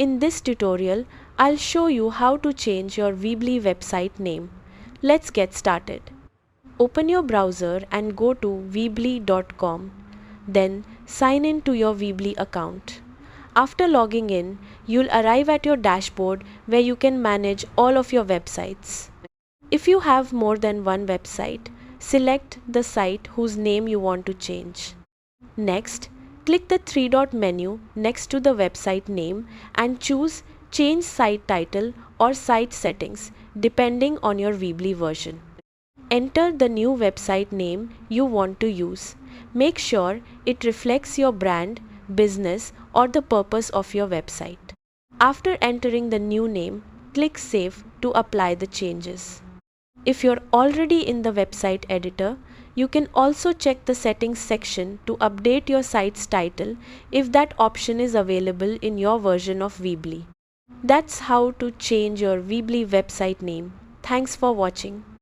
In this tutorial, I'll show you how to change your Weebly website name. Let's get started. Open your browser and go to weebly.com. Then sign in to your Weebly account. After logging in, you'll arrive at your dashboard where you can manage all of your websites. If you have more than one website, select the site whose name you want to change. Next, click the three-dot menu next to the website name and choose Change Site Title or Site Settings depending on your Weebly version. Enter the new website name you want to use. Make sure it reflects your brand, business, or the purpose of your website. After entering the new name, click Save to apply the changes. If you're already in the website editor, you can also check the settings section to update your site's title if that option is available in your version of Weebly. That's how to change your Weebly website name. Thanks for watching.